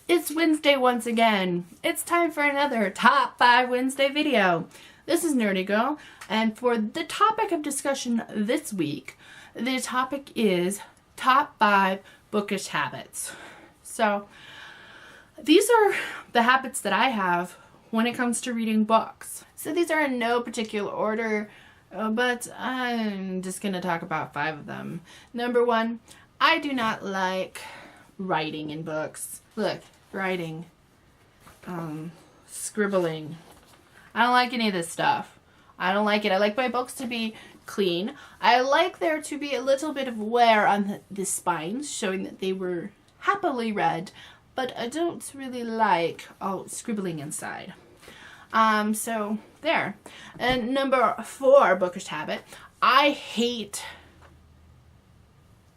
It's Wednesday once again. It's time for another Top 5 Wednesday video. This is Nerdy Girl, and for the topic of discussion this week, the topic is Top 5 Bookish Habits. So, these are the habits that I have when it comes to reading books. So these are in no particular order, but I'm just going to talk about 5 of them. Number 1, I do not like writing in books. Look, writing, scribbling. I don't like any of this stuff. I don't like it. I like my books to be clean. I like there to be a little bit of wear on the spines, showing that they were happily read, but I don't really like scribbling inside. So there. And number 4 bookish habit, I hate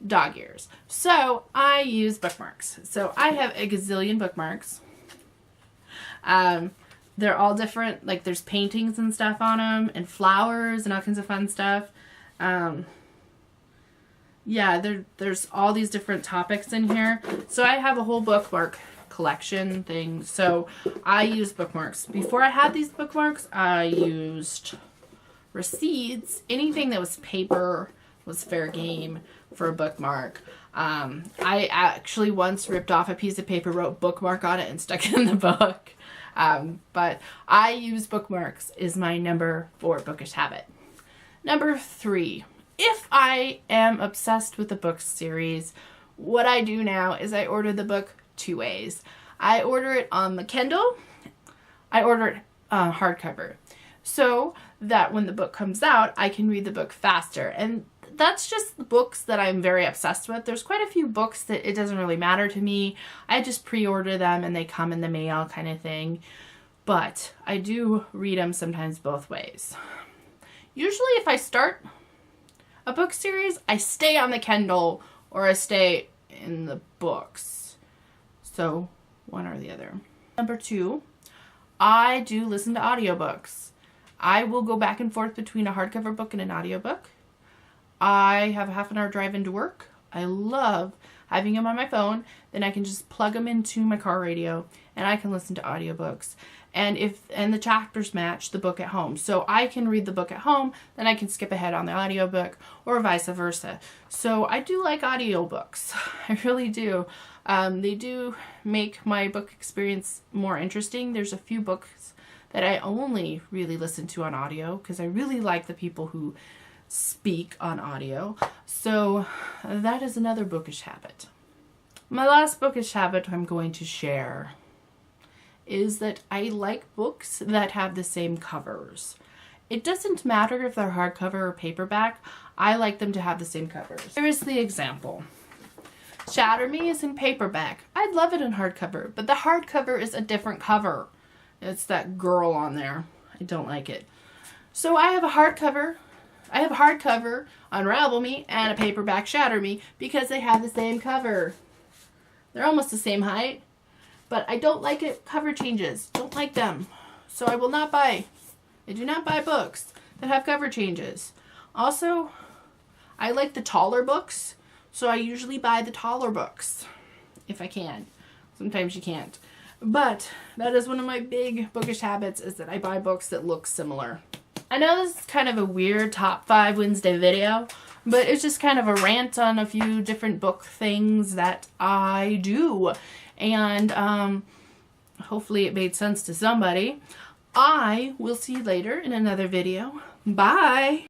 dog ears. So I use bookmarks. So I have a gazillion bookmarks. They're all different. Like there's paintings and stuff on them and flowers and all kinds of fun stuff. Yeah, there's all these different topics in here. So I have a whole bookmark collection thing. So I use bookmarks. Before I had these bookmarks, I used receipts. Anything that was paper was fair game for a bookmark. I actually once ripped off a piece of paper, wrote bookmark on it, and stuck it in the book. But I use bookmarks is my number 4 bookish habit. Number 3, if I am obsessed with a book series, what I do now is I order the book 2 ways. I order it on the Kindle. I order it hardcover, so that when the book comes out, I can read the book faster. And that's just the books that I'm very obsessed with. There's quite a few books that it doesn't really matter to me. I just pre-order them and they come in the mail kind of thing. But I do read them sometimes both ways. Usually if I start a book series, I stay on the Kindle or I stay in the books. So one or the other. Number 2, I do listen to audiobooks. I will go back and forth between a hardcover book and an audiobook. I have a half an hour drive into work. I love having them on my phone. Then I can just plug them into my car radio and I can listen to audiobooks. And the chapters match the book at home. So I can read the book at home, then I can skip ahead on the audiobook or vice versa. So I do like audiobooks. I really do. They do make my book experience more interesting. There's a few books that I only really listen to on audio because I really like the people who speak on audio. So that is another bookish habit. My last bookish habit I'm going to share is that I like books that have the same covers. It doesn't matter if they're hardcover or paperback. I like them to have the same covers. Here is the example. Shatter Me is in paperback. I'd love it in hardcover, but the hardcover is a different cover. It's that girl on there. I don't like it. So I have a hardcover Unravel Me and a paperback Shatter Me because they have the same cover. They're almost the same height, but I don't like it. Cover changes. Don't like them. So I do not buy books that have cover changes. Also, I like the taller books, so I usually buy the taller books if I can. Sometimes you can't. But that is one of my big bookish habits, is that I buy books that look similar. I know this is kind of a weird Top 5 Wednesday video, but it's just kind of a rant on a few different book things that I do. And hopefully it made sense to somebody. I will see you later in another video. Bye!